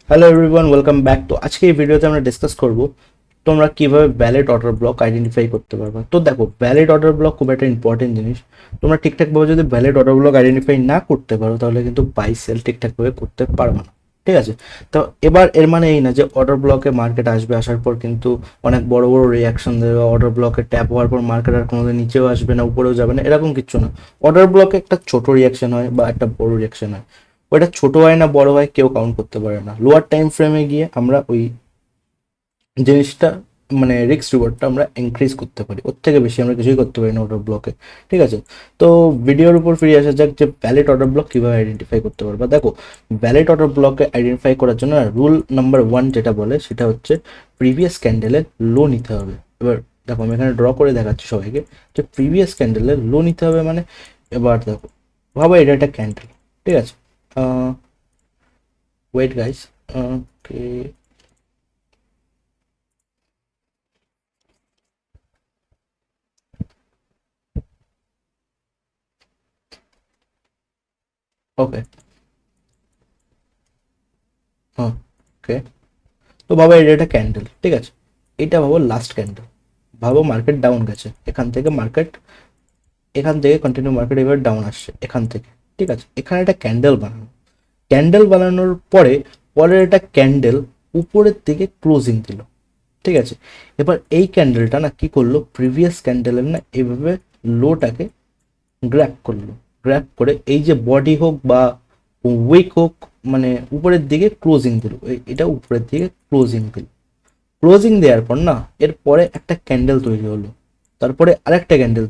Hello everyone, welcome back. তো আজকে এই ভিডিওতে আমরা ডিসকাস করব তোমরা কিভাবে ভ্যালিড অর্ডার ব্লক আইডেন্টিফাই করতে পারবে। তো দেখো, ভ্যালিড অর্ডার ব্লক খুব একটা ইম্পর্টেন্ট জিনিস। তোমরা ঠিকঠাকভাবে যদি ভ্যালিড অর্ডার ব্লক আইডেন্টিফাই না করতে পারো তাহলে কিন্তু বাই সেল ঠিকঠাকভাবে করতে পারবে না। ঠিক আছে, তো এবার এর মানে এই না যে অর্ডার ব্লকে মার্কেট আসবে, আসার পর কিন্তু অনেক বড় বড় রিয়াকশন দেবে, অর্ডার ব্লকে ট্যাপ হওয়ার পর মার্কেট আর কোনোদিন নিচেও আসবে না উপরেও যাবে না, এরকম কিছু না। অর্ডার ব্লকে একটা ছোট রিয়াকশন হয় বা একটা বড় রিয়াকশন হয়, ওটা ছোট হয় না বড় হয় কেউ কাউন্ট করতে পারে না। লোয়ার টাইম ফ্রেমে গিয়ে আমরা ওই জিনিসটা মানে রিস্ক রিওয়ার্ডটা আমরা ইনক্রিজ করতে পারি, ওর থেকে বেশি আমরা কিছুই করতে পারি না অর্ডার ব্লকে। ঠিক আছে, তো ভিডিওর উপর ফিরে আসা যাক যে ভ্যালিড অর্ডার ব্লক কীভাবে আইডেন্টিফাই করতে পারবে। দেখো, ভ্যালিড অর্ডার ব্লকে আইডেন্টিফাই করার জন্য রুল নাম্বার 1 যেটা বলে সেটা হচ্ছে প্রিভিয়াস ক্যান্ডেলের লো নিতে হবে। এবার দেখো, আমি এখানে ড্র করে দেখাচ্ছি সবাইকে যে প্রিভিয়াস ক্যান্ডেলের লো নিতে হবে মানে, এবার দেখো ভাবো এটা একটা ক্যান্ডেল। ঠিক আছে, ওয়েট গাইস, ওকে, ওকে, হ্যাঁ, ওকে। তো ভাবো এটা একটা ক্যান্ডেল। ঠিক আছে, এটা ভাবো লাস্ট ক্যান্ডেল। ভাবো মার্কেট ডাউন গেছে, এখান থেকে কন্টিনিউ মার্কেট এবার ডাউন আসছে এখান থেকে। ঠিক আছে, এখানে একটা ক্যান্ডেল বানানোর পরে পরের একটা ক্যান্ডেল উপরের দিকে ক্লোজিং দিল। ঠিক আছে, এবার এই ক্যান্ডেলটা না কি করলো, প্রিভিয়াস ক্যান্ডেলের না এইভাবে লোটাকে গ্র্যাব করলো। গ্র্যাব করে এই যে বডি হোক বা উইক হোক, মানে উপরের দিকে ক্লোজিং দিল, এটা উপরের দিকে ক্লোজিং দিল। ক্লোজিং দেওয়ার পর না এরপরে একটা ক্যান্ডেল তৈরি হলো, তারপরে আরেকটা ক্যান্ডেল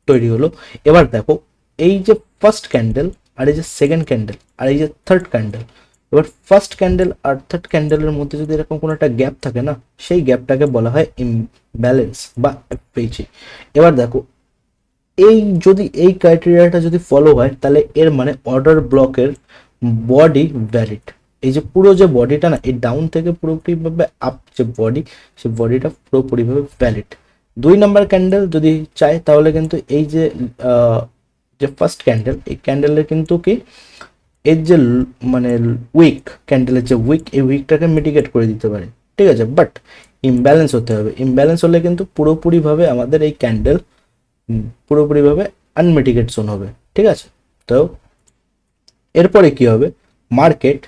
তৈরি হলো। এবার দেখো, এই যে ফার্স্ট ক্যান্ডেল আর এই যে সেকেন্ড ক্যান্ডেল আর এই যে থার্ড ক্যান্ডেল, এবার ফার্স্ট ক্যান্ডেল আর থার্ড ক্যান্ডেলের মধ্যে যদি এরকম কোনো একটা গ্যাপ থাকে না, সেই গ্যাপটাকে বলা হয় ইমব্যালেন্স বা এফএইচি। এবার দেখো, এই যদি এই ক্রাইটেরিয়াটা যদি ফলো হয় তাহলে এর মানে অর্ডার ব্লকের বডি ভ্যালিড। এই যে পুরো যে বডিটা না, এই ডাউন থেকে পুরোপুরিভাবে আপ যে বডি, সেই বডিটা পুরোপুরিভাবে ভ্যালিড। 2 নাম্বার ক্যান্ডেল যদি চাই তাহলে কিন্তু এই যে যে ফার্স্ট ক্যান্ডেল, এই ক্যান্ডেলের কিন্তু কি এর যে মানে উইক, ক্যান্ডেলের যে উইক, এই উইকটাকে মিটিগেট করে দিতে পারে। ঠিক আছে, বাট ইমব্যালেন্স হতে হবে। ইমব্যালেন্স হলে কিন্তু পুরোপুরিভাবে আমাদের এই ক্যান্ডেল পুরোপুরিভাবে আনমিটিগেট জোন হবে। ঠিক আছে, তো এরপরে কি হবে, মার্কেট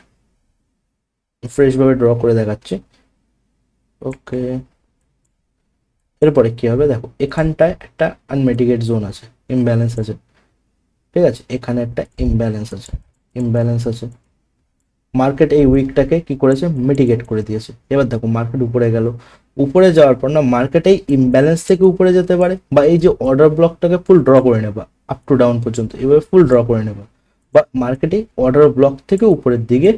ফ্রেশভাবে ড্র করে দেখাচ্ছি। ওকে, এরপরে কি হবে দেখো, এখানটায় একটা আনমিটিগেট জোন আছে, ইমব্যালেন্স আছে। ঠিক আছে, এখানে একটা ইমব্যালেন্স আছে। মার্কেট এই উইকটাকে কি করেছে, মিটিগেট করে দিয়েছে। এবার দেখো মার্কেট উপরে গেল, উপরে যাওয়ার পর না মার্কেট এই ইমব্যালেন্স থেকে উপরে যেতে পারে, বা এই যে অর্ডার ব্লকটাকে ফুল ড্র করে নেবা আপ টু ডাউন পর্যন্ত, এভাবে ফুল ড্র করে নেবা, বা মার্কেটে অর্ডার ব্লক থেকে উপরের দিকে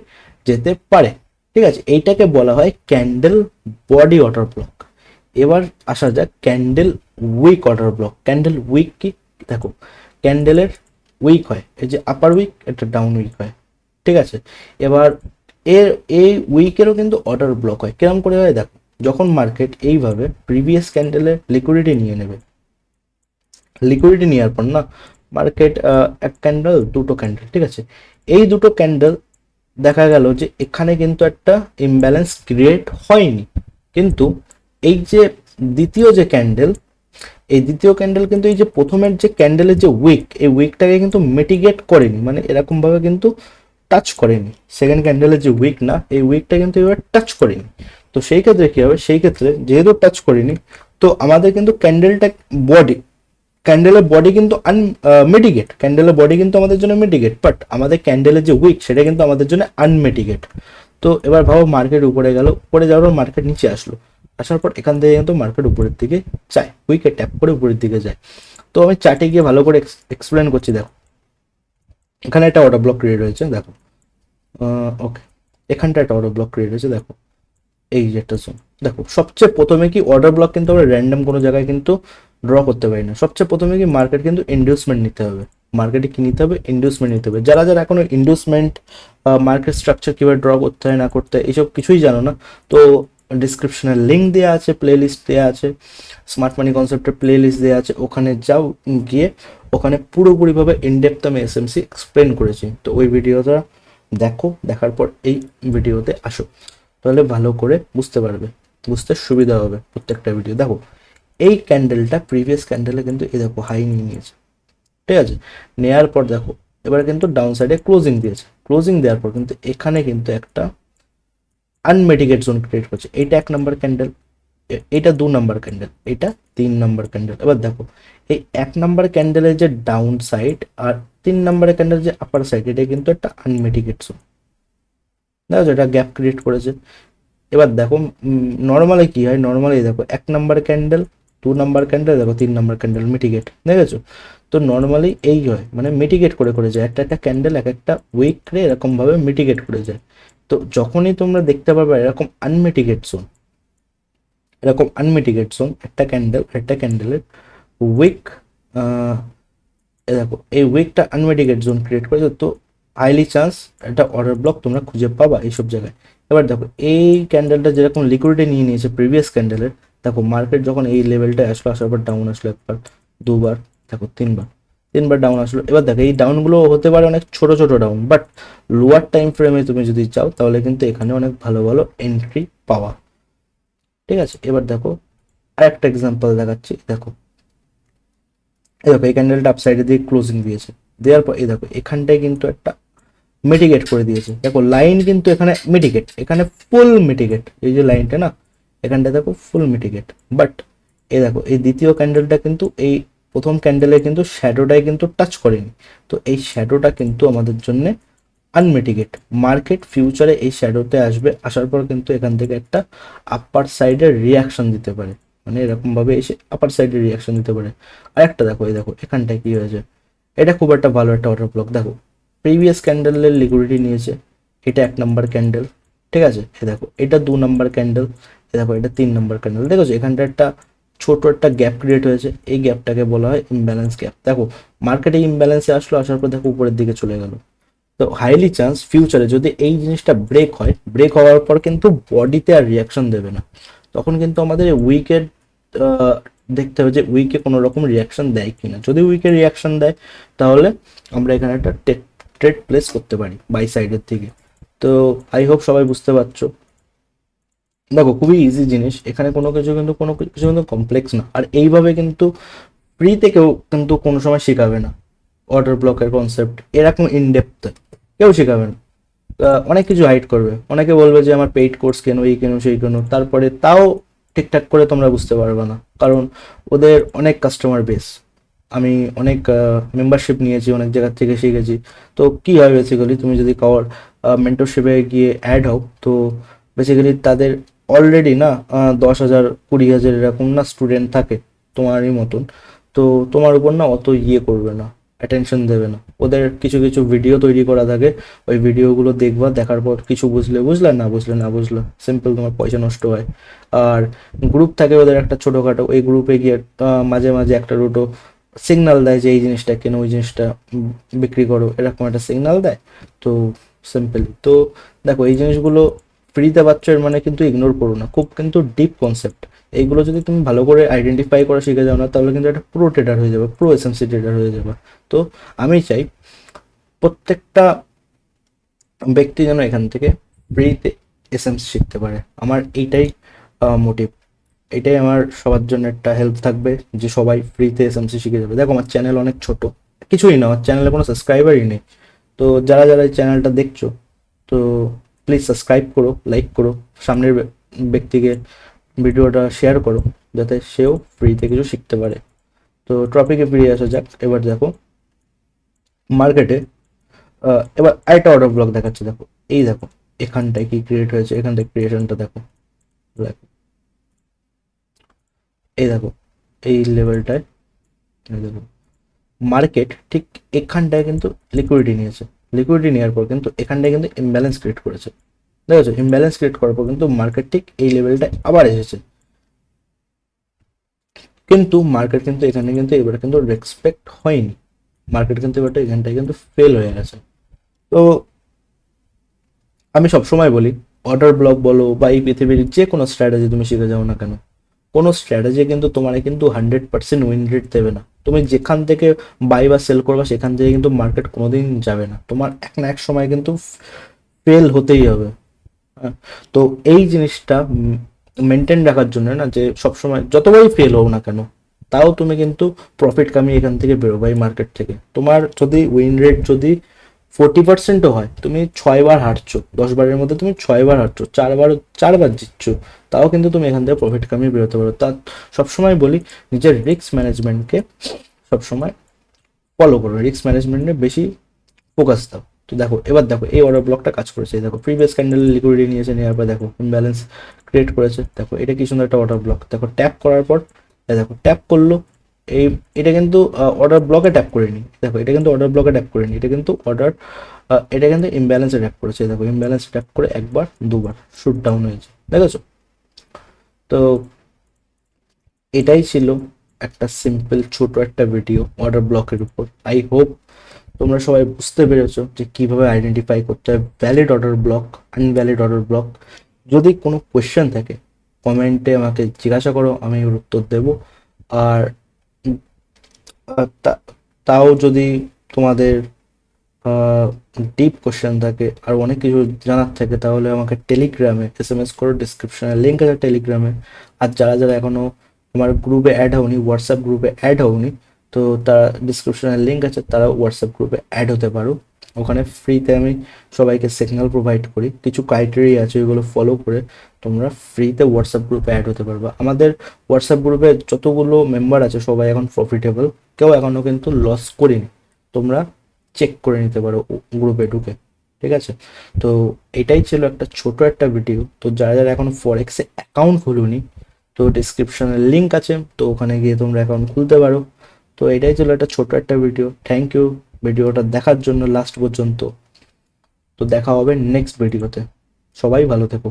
যেতে পারে। ঠিক আছে, এইটাকে বলা হয় ক্যান্ডেল বডি অর্ডার ব্লক। এবার আসা যাক candle wick order block. Candle wick কি, দেখো ক্যান্ডেলের উইক হয় এই যে আপার উইক, একটা ডাউন উইক হয়। ঠিক আছে, এবার এর এই উইকেরও কিন্তু অর্ডার ব্লক হয়। কিরম করে হয় দেখো, যখন মার্কেট এইভাবে প্রিভিয়াস ক্যান্ডেলের লিকুইডিটি নিয়ে নেবে, লিকুইডিটি নেওয়ার পর না মার্কেট এক ক্যান্ডেল দুটো ক্যান্ডেল, ঠিক আছে, এই দুটো ক্যান্ডেল দেখা গেল যে এখানে কিন্তু একটা ইমব্যালেন্স ক্রিয়েট হয়নি, কিন্তু এই যে দ্বিতীয় যে ক্যান্ডেল, এই দ্বিতীয় ক্যান্ডেল কিন্তু এই যে প্রথমের যে ক্যান্ডেলের যে উইক, এই উইকটাকে কিন্তু মিটিগেট করেনি, মানে এরকম ভাবে কিন্তু টাচ করেনি। সেকেন্ড ক্যান্ডেলের যে উইক না, এই উইকটা কিন্তু এবার টাচ করেনি। তো সেই ক্ষেত্রে কি হবে, সেই ক্ষেত্রে যেহেতু টাচ করেনি, তো আমাদের কিন্তু ক্যান্ডেলের বডি কিন্তু ক্যান্ডেলের বডি কিন্তু আমাদের জন্য মিটিগেট, বাট আমাদের ক্যান্ডেলের যে উইক সেটা কিন্তু আমাদের জন্য আনমিটিগেট। তো এবার ভাবো মার্কেট উপরে গেল, উপরে যাওয়ার পর মার্কেট নিচে আসলো, আসার পর এখান থেকে কিন্তু মার্কেট উপরের দিকে যায়, উইকে ট্যাপ করে উপরের দিকে যায়। তো আমি চার্টে গিয়ে ভালো করে এক্সপ্লেন করছি। দেখো এখানে একটা অর্ডার ব্লক ক্রিয়েট হয়েছে, দেখো ওকে, এখানটা একটা অর্ডার ব্লক ক্রিয়েট হয়েছে, দেখো এই যে একটা জোন। দেখো সবচেয়ে প্রথমে কি অর্ডার ব্লক কিন্তু আমরা র্যান্ডম কোনো জায়গায় কিন্তু ড্র করতে পারি না। সবচেয়ে প্রথমে কি মার্কেট কিন্তু ইন্ডিউসমেন্ট নিতে হবে, মার্কেটে কি নিতে হবে, ইন্ডিউসমেন্ট নিতে হবে। যারা যারা এখনো ইন্ডিউসমেন্ট মার্কেট স্ট্রাকচার কীভাবে ড্র করতে হয় না করতে হয় এইসব কিছুই জানো না, তো ডিসক্রিপশনে লিঙ্ক দেওয়া আছে, প্লে লিস্ট দেওয়া আছে, স্মার্ট মানি কনসেপ্টের প্লে লিস্ট দেওয়া আছে, ওখানে যাও, গিয়ে ওখানে পুরোপুরিভাবে ইনডেপথ আমি এসএমসি এক্সপ্লেন করেছি। তো ওই ভিডিওটা দেখো, দেখার পর এই ভিডিওতে আসো, তাহলে ভালো করে বুঝতে পারবে, বুঝতে সুবিধা হবে প্রত্যেকটা ভিডিও। দেখো এই ক্যান্ডেলটা প্রিভিয়াস ক্যান্ডেলে কিন্তু এই দেখো হাই নিয়ে নিয়েছে, ঠিক আছে, নেওয়ার পর দেখো এবার কিন্তু ডাউন সাইডে ক্লোজিং দিয়েছে, ক্লোজিং দেওয়ার পর কিন্তু এখানে কিন্তু একটা আনমিটিগেট জোন ক্রিয়েট করছে। এইটা 1 নম্বর ক্যান্ডেল, এটা 2 নম্বর ক্যান্ডেল, এটা 3 নম্বর ক্যান্ডেল। এবার দেখো এই 1 নম্বর ক্যান্ডেলের যে ডাউন সাইড আর 3 নম্বরের ক্যান্ডেল যে আপার সাইড, এটা কিন্তু একটা আনমিটিগেট জোন, দেখো এটা গ্যাপ ক্রিয়েট করেছে। এবার দেখো নর্মালি কি হয়, নর্মালি দেখো 1 নম্বর ক্যান্ডেল, 2 নম্বর ক্যান্ডেল, দেখো 3 নম্বর ক্যান্ডেল মিটিগেট, দেখেছো? তো নর্মালি এই হয়, মানে মিটিগেট করে করে যায়, একটা একটা ক্যান্ডেল এক একটা উইকরে এরকম ভাবে মিটিগেট করে যায়। তো যখনই তোমরা দেখতে পারবে এরকম আনমিটিগেট জোন, এরকম আনমিটিগেট জোন, একটা ক্যান্ডেলের উইক, দেখো এই উইকটা আনমিটিগেট জোন ক্রিয়েট করেছে, তো হাইলি চান্স একটা অর্ডার ব্লক তোমরা খুঁজে পাবা এইসব জায়গায়। এবার দেখো এই ক্যান্ডেলটা যেরকম লিকুইডিটি নিয়ে নিয়েছে প্রিভিয়াস ক্যান্ডেলের, দেখো মার্কেট যখন এই লেভেলটায় আসলো, আসার পর ডাউন আসলো একবার, দুবার, দেখো তিনবার ডাউন আসলো। এবার দেখো এই ডাউনগুলো হতে পারে অনেক ছোট ছোট ডাউন, বাট লোয়ার টাইম ফ্রেমে তুমি যদি চাও তাহলে কিন্তু এখানে অনেক ভালো ভালো এন্ট্রি পাওয়া, ঠিক আছে। এবার দেখো আরেকটা এক্সাম্পল দেখাচ্ছি, দেখো এই দেখো এই ক্যান্ডেলটা আপসাইডে দিয়ে ক্লোজিং দিয়েছে, দেওয়ার পর এই দেখো এখানটায় কিন্তু একটা মিটিগেট করে দিয়েছে, দেখো লাইন কিন্তু এখানে মিটিগেট, এখানে ফুল মিটিগেট, এই যে লাইনটা না এখানটা দেখো ফুল মিটিগেট। বাট এই দেখো এই দ্বিতীয় ক্যান্ডেলটা কিন্তু এই প্রথম ক্যান্ডেলে কিন্তু শ্যাডোটাই কিন্তু টাচ করেনি, তো এই শ্যাডোটা কিন্তু আমাদের জন্য আনমিটিগেট। মার্কেট ফিউচারে এই শ্যাডোতে আসবে, আসার পর কিন্তু এখান থেকে একটা আপার সাইডের রিয়াকশন দিতে পারে, মানে এরকম ভাবে এসে আপার সাইডে রিয়াকশন দিতে পারে। আর একটা দেখো এই দেখো এখানটায় কি হয়েছে, এটা খুব একটা ভালো একটা অর্ডার ব্লক। দেখো প্রিভিয়াস ক্যান্ডেলের লিকুইডিটি নিয়েছে, এটা 1 নম্বর ক্যান্ডেল, ঠিক আছে, এ দেখো এটা 2 নম্বর ক্যান্ডেল, এ দেখো এটা 3 নম্বর ক্যান্ডেল, দেখেছো এখানটা একটা ছোট একটা গ্যাপ ক্রিয়েট হয়েছে, এই গ্যাপটাকে বলা হয় ইমব্যালেন্স গ্যাপ। দেখো মার্কেটে ইমব্যালেন্সে আসলো, আসার পর দেখো উপরের দিকে চলে গেল। তো হাইলি চান্স ফিউচারে যদি এই জিনিসটা ব্রেক হয়, ব্রেক হওয়ার পর কিন্তু বডিতে আর রিয়াকশন দেবে না, তখন কিন্তু আমাদের উইকের দেখতে হবে যে উইকে কোনো রকম রিয়াকশন দেয় কিনা। যদি উইকে রিয়াকশন দেয় তাহলে আমরা এখানে একটা ট্রেড প্লেস করতে পারি বাই সাইডের থেকে। তো আই হোপ সবাই বুঝতে পারছো। দেখো খুবই ইজি জিনিস, এখানে কোনো কিছু কিন্তু কমপ্লেক্স না, আর এইভাবে কিন্তু ফ্রিতে কেউ কিন্তু কোনো সময় শেখাবে না অর্ডার ব্লকের কনসেপ্ট এরকম ইনডেপথ, কেউ শেখাবে না। অনেক কিছু হাইড করবে, অনেকে বলবে যে আমার পেইড কোর্স কেন, এই কেন সেই কেন, তারপরে তাও ঠিকঠাক করে তোমরা বুঝতে পারবে না, কারণ ওদের অনেক কাস্টমার বেস। আমি অনেক মেম্বারশিপ নিয়েছি, অনেক জায়গা থেকে শিখেছি। তো কি হয় বেসিক্যালি, তুমি যদি কারোর মেন্টরশিপে গিয়ে অ্যাড হও, তো বেসিক্যালি তাদের অলরেডি না 10,000 20,000 এরকম না স্টুডেন্ট থাকে তোমারই মতন, তো তোমার উপর না অত ইয়ে করবে না, অ্যাটেনশন দেবে না। ওদের কিছু কিছু ভিডিও তৈরি করা থাকে, ওই ভিডিওগুলো দেখবা, দেখার পর কিছু বুঝলে বুঝলে, না বুঝলে না বুঝলে, সিম্পল তোমার পয়সা নষ্ট হয়। আর গ্রুপ থাকে ওদের একটা ছোটোখাটো, ওই গ্রুপে গিয়ে মাঝে মাঝে একটা দুটো সিগনাল দেয় যে এই জিনিসটা কেন, ওই জিনিসটা বিক্রি করো, এরকম একটা সিগনাল দেয়। তো সিম্পলি তো দেখো এই জিনিসগুলো ফ্রিতে পাচ্ছ, এর মানে কিন্তু ইগনোর করো না, খুব কিন্তু ডিপ কনসেপ্ট। এইগুলো যদি তুমি ভালো করে আইডেন্টিফাই করা শিখে যাও না, তাহলে কিন্তু একটা প্রো ট্রেডার হয়ে যাবে, প্রো এসএমসি ট্রেডার হয়ে যাবে। তো আমি চাই প্রত্যেকটা ব্যক্তি যেন এখান থেকে ফ্রিতে এসএমসি শিখতে পারে, আমার এইটাই মোটিভ, এটাই আমার সবার জন্য একটা হেল্প থাকবে যে সবাই ফ্রিতে এসএমসি শিখে যাবে। দেখো আমার চ্যানেল অনেক ছোট, কিছুই না, আমার চ্যানেলে কোনো সাবস্ক্রাইবারই নেই। তো যারা যারা এই চ্যানেলটা দেখছো, তো প্লিজ সাবস্ক্রাইব করো, লাইক করো, সামনের ব্যক্তিকে ভিডিওটা শেয়ার করো, যাতে সেও ফ্রিতে কিছু শিখতে পারে। তো টপিকে ফিরে আসা যাক। এবার দেখো মার্কেটে এবার আরেকটা অর্ডার ব্লক দেখাচ্ছে, দেখো এই দেখো এখানটায় কি ক্রিয়েট হয়েছে, এখানটায় ক্রিয়েশনটা দেখো, দেখো এই দেখো এই লেভেলটায়, এই দেখো মার্কেট ঠিক এখানটায় কিন্তু লিকুইডিটি নিয়েছে, লিকুইডিটি নেওয়ার পর কিন্তু এখানটায় কিন্তু ইমব্যালেন্স ক্রিয়েট করেছে, দেখেছো ইমব্যালেন্স ক্রিয়েট করার পর কিন্তু মার্কেট ঠিক এই লেভেলটায় আবার এসেছে, কিন্তু মার্কেট কিন্তু এখানে কিন্তু এবারে কিন্তু রেসপেক্ট হয়নি, মার্কেট কিন্তু এবারটা এখানটায় কিন্তু ফেল হয়ে গেছে। তো আমি সবসময় বলি অর্ডার ব্লক বলো বা এই পৃথিবীর যে কোনো স্ট্র্যাটেজি তুমি শিখে যাও না কেন, কোনো স্ট্র্যাটেজি কিন্তু তোমার কিন্তু 100% উইন রেট দেবে না। তো তুমি যেখান থেকে বাই বা সেল করবা সেখান থেকে কিন্তু মার্কেট কোনোদিন যাবে না, তোমার এক না এক সময় কিন্তু ফেল হতেই হবে। হ্যাঁ, তো এই জিনিসটা মেনটেন রাখার জন্য না, যে সবসময় যতবারই ফেল হোক না কেন তাও তুমি কিন্তু প্রফিট কামিয়ে এখান থেকে বেরোবা এই মার্কেট থেকে। তোমার যদি উইন রেট যদি 40%ও হয়, তুমি 6 বার হারছো, 10 বারের মধ্যে তুমি 6 বার হারছো, 4বার জিতছো, তাও কিন্তু তুমি এখান থেকে প্রফিট কামিয়ে বেরোতে পারো। তা সবসময় বলি নিজের রিস্ক ম্যানেজমেন্টকে সবসময় ফলো করো, রিস্ক ম্যানেজমেন্টে বেশি ফোকাস দাও। তো দেখো এবার দেখো এই অর্ডার ব্লকটা কাজ করেছে, দেখো প্রিভিয়াস ক্যান্ডেল লিকুইডিটি নিয়েছে, নেওয়ার পর দেখো ইমব্যালেন্স ক্রিয়েট করেছে। দেখো এটা কি সুন্দর একটা অর্ডার ব্লক, দেখো ট্যাপ করার পর দেখো ট্যাপ করলো এই, এটা কিন্তু অর্ডার ব্লকে ট্যাপ করেনি, দেখো এটা কিন্তু অর্ডার ব্লকে ট্যাপ করেনি, এটা কিন্তু এটা কিন্তু ইমব্যালেন্সে ট্যাপ করেছে। দেখো ইমব্যালেন্সে ট্যাপ করে একবার দুবার শুট ডাউন হয়েছে, দেখেছো? তো এটাই ছিল একটা সিম্পল ছোট একটা ভিডিও অর্ডার ব্লকের উপর। আই হোপ তোমরা সবাই বুঝতে পেরেছো যে কিভাবে আইডেন্টিফাই করতে হয় valid order block, invalid order block. যদি কোনো কোয়েশ্চেন থাকে কমেন্টে আমাকে জিজ্ঞাসা করো, আমি ওর উত্তর দেবো। আর তাও যদি তোমাদের ডিপ কোশ্চেন থাকে আর অনেক কিছু জানার থাকে তাহলে আমাকে টেলিগ্রামে SMS করো, ডিসক্রিপশনে লিঙ্ক আছে টেলিগ্রামে। আর যারা যারা এখনও আমার গ্রুপে অ্যাড হওনি, হোয়াটসঅ্যাপ গ্রুপে অ্যাড হওনি, তো তারা ডিসক্রিপশনে লিঙ্ক আছে, তারা হোয়াটসঅ্যাপ গ্রুপে অ্যাড হতে পারো। ওখানে ফ্রিতে আমি সবাইকে সিগন্যাল প্রোভাইড করি, কিছু ক্রাইটেরিয়া আছে ওইগুলো ফলো করে তোমরা ফ্রিতে হোয়াটসঅ্যাপ গ্রুপে অ্যাড হতে পারবা। আমাদের হোয়াটসঅ্যাপ গ্রুপে যতগুলো মেম্বার আছে সবাই এখন প্রফিটেবল, কেউ এখনও কিন্তু লস করিনি, তোমরা চেক করে নিতে পারো গ্রুপে ঢুকে, ঠিক আছে? তো এটাই ছিল একটা ছোট একটা ভিডিও। তো যারা যারা এখন ফরেক্সে অ্যাকাউন্ট খুলুনি, তো ডিসক্রিপশনে লিঙ্ক আছে, তো ওখানে গিয়ে তোমরা অ্যাকাউন্ট খুলতে পারো। তো এটাই ছিল একটা ছোট একটা ভিডিও। থ্যাংক ইউ ভিডিওটা দেখার জন্য লাস্ট পর্যন্ত। তো দেখা হবে নেক্সট ভিডিওতে, সবাই ভালো থেকো।